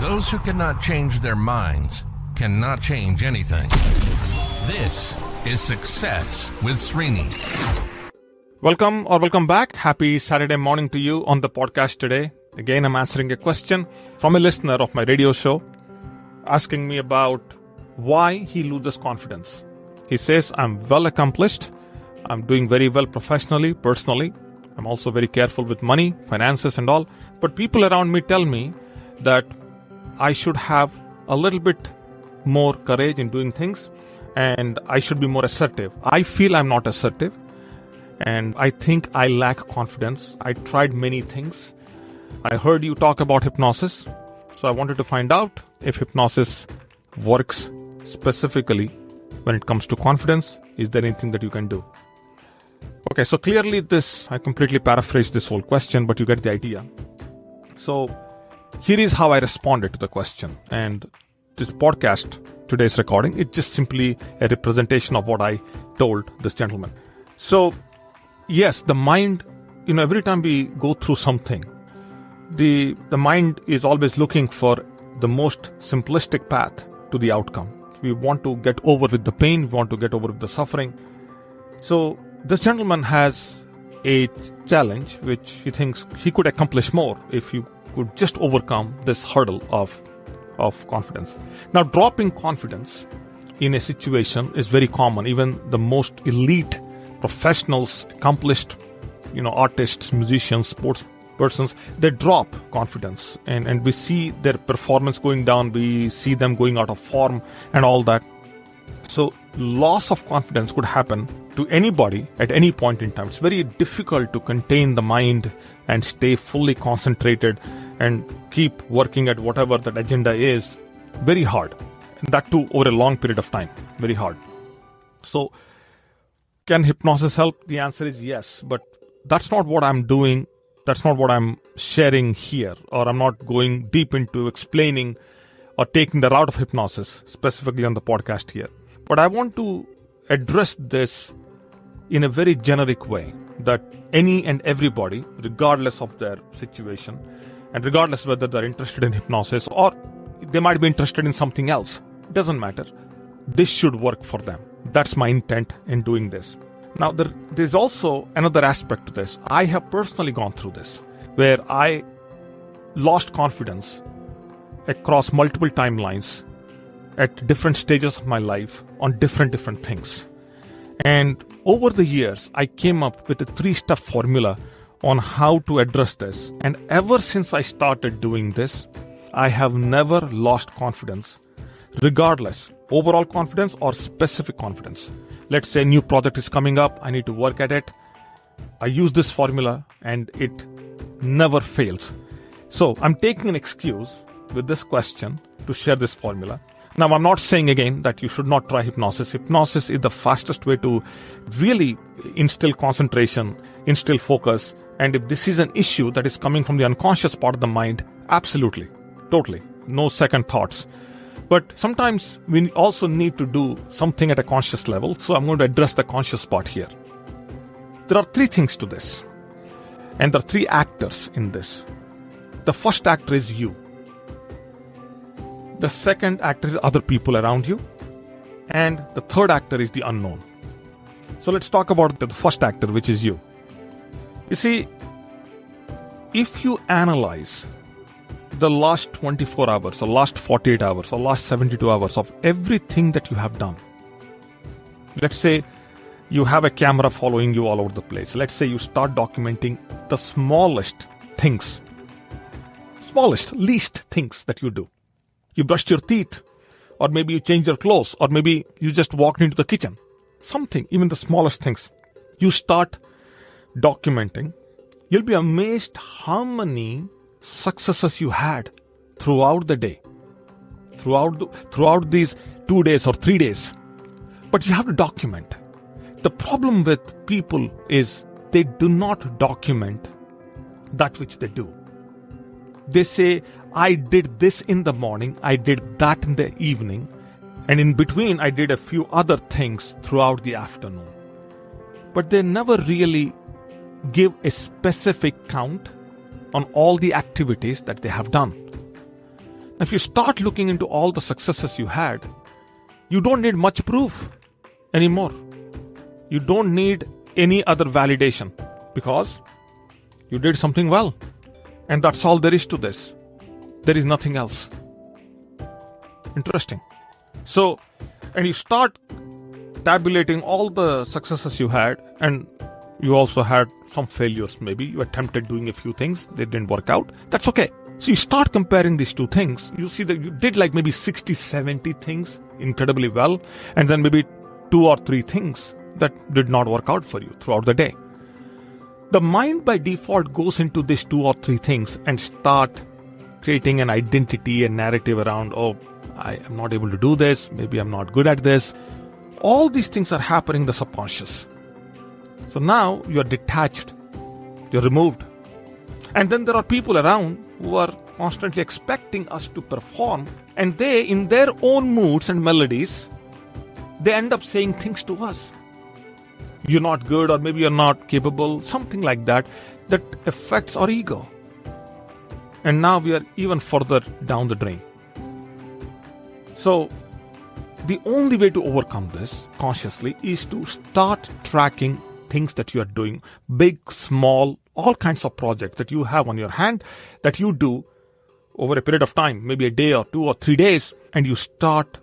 Those who cannot change their minds cannot change anything. This is Success with Srini. Welcome back. Happy Saturday morning to you on the podcast today. Again, I'm answering a question from a listener of my radio show asking me about why he loses confidence. He says, I'm well accomplished. I'm doing very well professionally, personally. I'm also very careful with money, finances and all. But people around me tell me that I should have a little bit more courage in doing things and I should be more assertive. I feel I'm not assertive and I think I lack confidence. I tried many things. I heard you talk about hypnosis. So I wanted to find out if hypnosis works specifically when it comes to confidence. Is there anything that you can do? Okay, so clearly I completely paraphrased this whole question, but you get the idea. So here is how I responded to the question. And this podcast, today's recording, it's just simply a representation of what I told this gentleman. So yes, the mind, every time we go through something, the mind is always looking for the most simplistic path to the outcome. We want to get over with the pain. We want to get over with the suffering. So this gentleman has a challenge which he thinks he could accomplish more if you could just overcome this hurdle of confidence. Now, dropping confidence in a situation is very common. Even the most elite professionals, accomplished, artists, musicians, sports persons, they drop confidence and we see their performance going down. We see them going out of form and all that. So loss of confidence could happen to anybody at any point in time. It's very difficult to contain the mind and stay fully concentrated and keep working at whatever that agenda is. Very hard. And that too over a long period of time. Very hard. So can hypnosis help? The answer is yes. But that's not what I'm doing. That's not what I'm sharing here. Or I'm not going deep into explaining or taking the route of hypnosis specifically on the podcast here. But I want to address this in a very generic way that any and everybody, regardless of their situation, and regardless whether they're interested in hypnosis or they might be interested in something else, it doesn't matter. This should work for them. That's my intent in doing this. Now, there's also another aspect to this. I have personally gone through this, where I lost confidence across multiple timelines at different stages of my life on different things. And over the years, I came up with a 3-step formula on how to address this. And ever since I started doing this, I have never lost confidence, regardless, overall confidence or specific confidence. Let's say a new project is coming up, I need to work at it. I use this formula and it never fails. So I'm taking an excuse with this question to share this formula. Now, I'm not saying again that you should not try hypnosis. Hypnosis is the fastest way to really instill concentration, instill focus. And if this is an issue that is coming from the unconscious part of the mind, absolutely, totally, no second thoughts. But sometimes we also need to do something at a conscious level. So I'm going to address the conscious part here. There are 3 things to this. And there are 3 actors in this. The first actor is you. The second actor is other people around you. And the third actor is the unknown. So let's talk about the first actor, which is you. You see, if you analyze the last 24 hours or last 48 hours or last 72 hours of everything that you have done, let's say you have a camera following you all over the place. Let's say you start documenting the smallest things, least things that you do. You brushed your teeth, or maybe you changed your clothes, or maybe you just walked into the kitchen. Something, even the smallest things. You start documenting. You'll be amazed how many successes you had throughout the day, throughout these 2 days or 3 days. But you have to document. The problem with people is they do not document that which they do. They say, I did this in the morning, I did that in the evening, and in between I did a few other things throughout the afternoon. But they never really give a specific count on all the activities that they have done. If you start looking into all the successes you had, you don't need much proof anymore. You don't need any other validation because you did something well. And that's all there is to this. There is nothing else. Interesting. So, and you start tabulating all the successes you had, and you also had some failures. Maybe you attempted doing a few things, they didn't work out. That's okay. So you start comparing these two things. You see that you did like maybe 60, 70 things incredibly well, and then maybe 2 or 3 things that did not work out for you throughout the day. The mind by default goes into these 2 or 3 things and start creating an identity, a narrative around, oh, I am not able to do this, maybe I'm not good at this. All these things are happening in the subconscious. So now you are detached, you're removed. And then there are people around who are constantly expecting us to perform, and they, in their own moods and melodies, they end up saying things to us. You're not good, or maybe you're not capable, something like that, that affects our ego. And now we are even further down the drain. So, the only way to overcome this consciously is to start tracking things that you are doing, big, small, all kinds of projects that you have on your hand that you do over a period of time, maybe a day or 2 or 3 days, and you start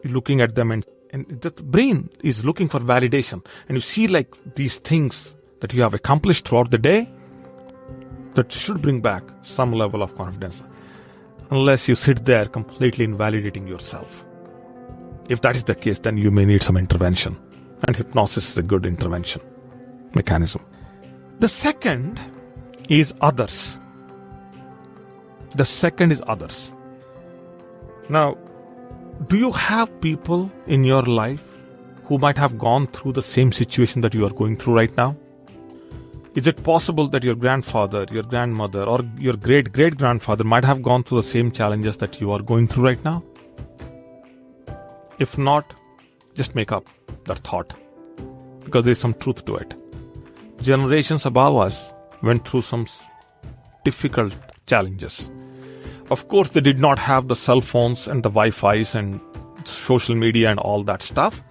looking at them, and the brain is looking for validation. And you see like these things that you have accomplished throughout the day that should bring back some level of confidence, unless you sit there completely invalidating yourself. If that is the case, then you may need some intervention. And hypnosis is a good intervention mechanism. The second is others. Now, do you have people in your life who might have gone through the same situation that you are going through right now? Is it possible that your grandfather, your grandmother, or your great-great-grandfather might have gone through the same challenges that you are going through right now? If not, just make up that thought, because there is some truth to it. Generations above us went through some difficult challenges. Of course, they did not have the cell phones and the Wi-Fi's and social media and all that stuff,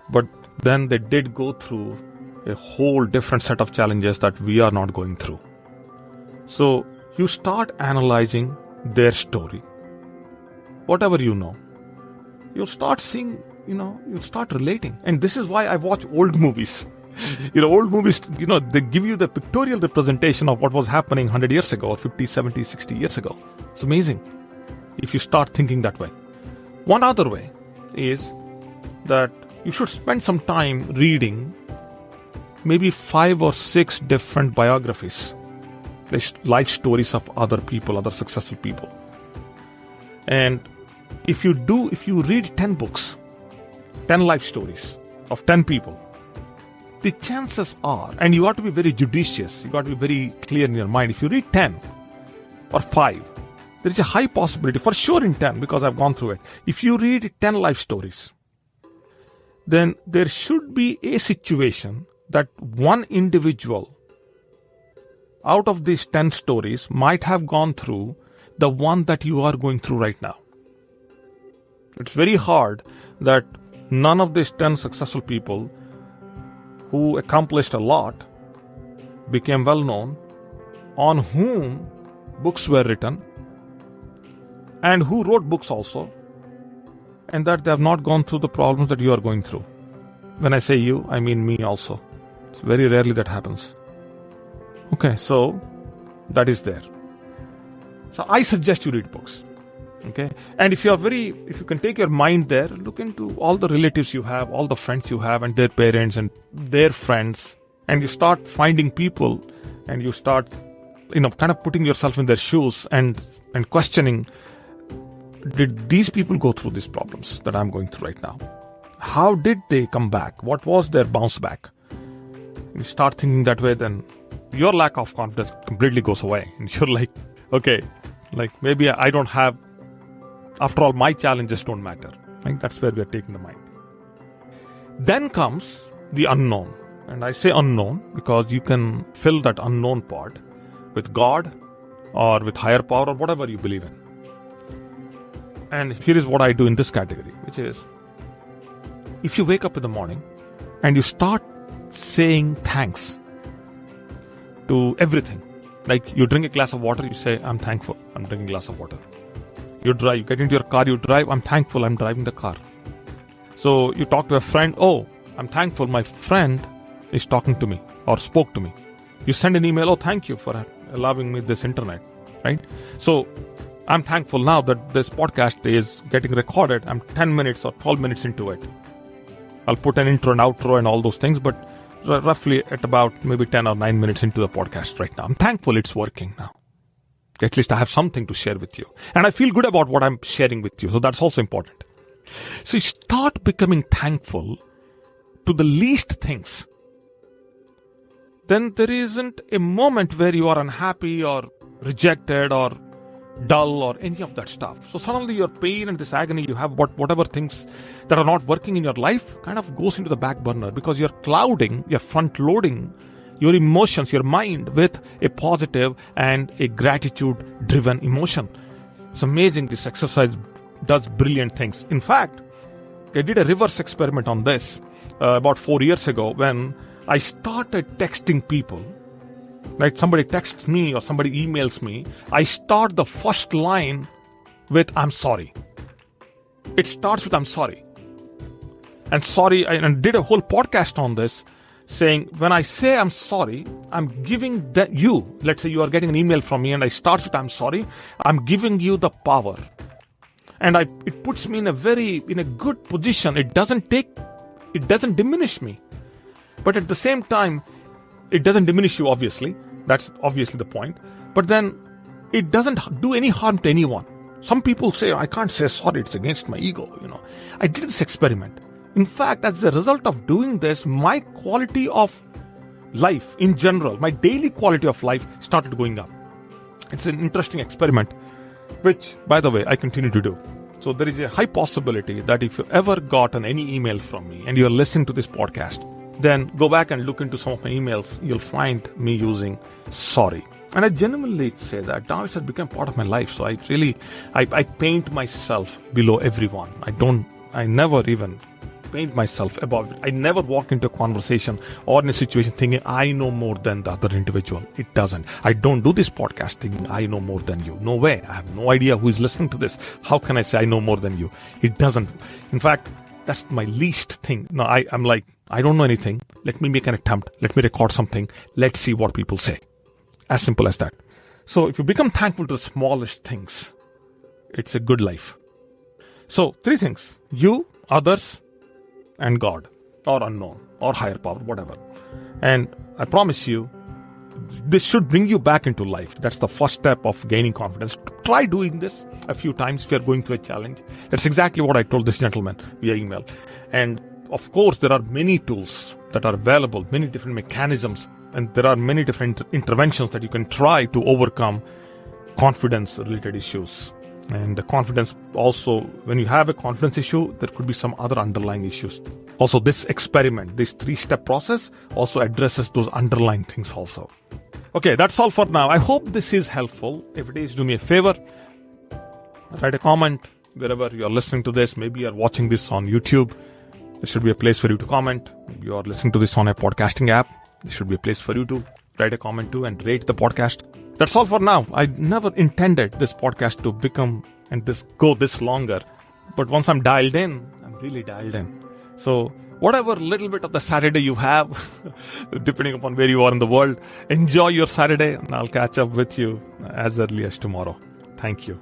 but then they did go through a whole different set of challenges that we are not going through. So you start analyzing their story. Whatever you know, you'll start seeing, you'll start relating. And this is why I watch old movies. Old movies, they give you the pictorial representation of what was happening 100 years ago or 50, 70, 60 years ago. It's amazing if you start thinking that way. One other way is that you should spend some time reading maybe 5 or 6 different biographies, life stories of other people, other successful people. And if you read 10 books, 10 life stories of 10 people, the chances are, and you have to be very judicious, you got to be very clear in your mind. If you read 10 or 5, there is a high possibility, for sure in 10, because I've gone through it. If you read 10 life stories, then there should be a situation that one individual out of these 10 stories might have gone through the one that you are going through right now. It's very hard that none of these 10 successful people who accomplished a lot, became well known, on whom books were written, and who wrote books also, and that they have not gone through the problems that you are going through. When I say you, I mean me also. It's very rarely that happens. Okay, so that is there. So I suggest you read books. Okay, and if you can take your mind there, look into all the relatives you have, all the friends you have, and their parents and their friends, and you start finding people, and you start, kind of putting yourself in their shoes and questioning, did these people go through these problems that I'm going through right now? How did they come back? What was their bounce back? You start thinking that way, then your lack of confidence completely goes away, and you're like, okay, maybe I don't have. After all, my challenges don't matter. I think that's where we are taking the mind. Then comes the unknown. And I say unknown because you can fill that unknown part with God or with higher power or whatever you believe in. And here is what I do in this category, which is, if you wake up in the morning and you start saying thanks to everything, like you drink a glass of water, you say, I'm thankful, I'm drinking a glass of water. You drive, you get into your car, you drive, I'm thankful, I'm driving the car. So you talk to a friend, oh, I'm thankful, my friend is talking to me or spoke to me. You send an email, oh, thank you for allowing me this internet, right? So I'm thankful now that this podcast is getting recorded. I'm 10 minutes or 12 minutes into it. I'll put an intro and outro and all those things, but roughly at about maybe 10 or 9 minutes into the podcast right now. I'm thankful it's working now. At least I have something to share with you. And I feel good about what I'm sharing with you. So that's also important. So you start becoming thankful to the least things. Then there isn't a moment where you are unhappy or rejected or dull or any of that stuff. So suddenly your pain and this agony you have, whatever things that are not working in your life kind of goes into the back burner, because you're clouding, you're front loading your emotions, your mind with a positive and a gratitude driven emotion. It's amazing. This exercise does brilliant things. In fact, I did a reverse experiment on this about 4 years ago when I started texting people. Like somebody texts me or somebody emails me, I start the first line with I'm sorry. It starts with I'm sorry. And sorry, and did a whole podcast on this, saying when I say I'm sorry, I'm giving that you, let's say you are getting an email from me and I start with I'm sorry, I'm giving you the power. And it puts me in a good position. It doesn't diminish me. But at the same time, it doesn't diminish you, obviously. That's obviously the point. But then it doesn't do any harm to anyone. Some people say, I can't say sorry, it's against my ego. I did this experiment. In fact, as a result of doing this, my quality of life in general, my daily quality of life started going up. It's an interesting experiment, which, by the way, I continue to do. So there is a high possibility that if you ever gotten any email from me and you're listening to this podcast, then go back and look into some of my emails. You'll find me using sorry. And I genuinely say that now it has become part of my life. So I paint myself below everyone. I never even paint myself above it. I never walk into a conversation or in a situation thinking I know more than the other individual. It doesn't. I don't do this podcast thinking I know more than you. No way. I have no idea who is listening to this. How can I say I know more than you? It doesn't. In fact, that's my least thing. No, I'm like, I don't know anything. Let me make an attempt. Let me record something. Let's see what people say. As simple as that. So if you become thankful to the smallest things, it's a good life. So 3 things: you, others, and God, or unknown, or higher power, whatever. And I promise you, this should bring you back into life. That's the first step of gaining confidence. Try doing this a few times if you're going through a challenge. That's exactly what I told this gentleman via email. And of course, there are many tools that are available, many different mechanisms, and there are many different interventions that you can try to overcome confidence-related issues. And the confidence also, when you have a confidence issue, there could be some other underlying issues. Also, this experiment, this 3-step process also addresses those underlying things also. Okay, that's all for now. I hope this is helpful. If it is, do me a favor. Write a comment wherever you are listening to this. Maybe you are watching this on YouTube. There should be a place for you to comment. Maybe you are listening to this on a podcasting app. There should be a place for you to write a comment too and rate the podcast. That's all for now. I never intended this podcast to become and go this longer. But once I'm dialed in, I'm really dialed in. So whatever little bit of the Saturday you have, depending upon where you are in the world, enjoy your Saturday, and I'll catch up with you as early as tomorrow. Thank you.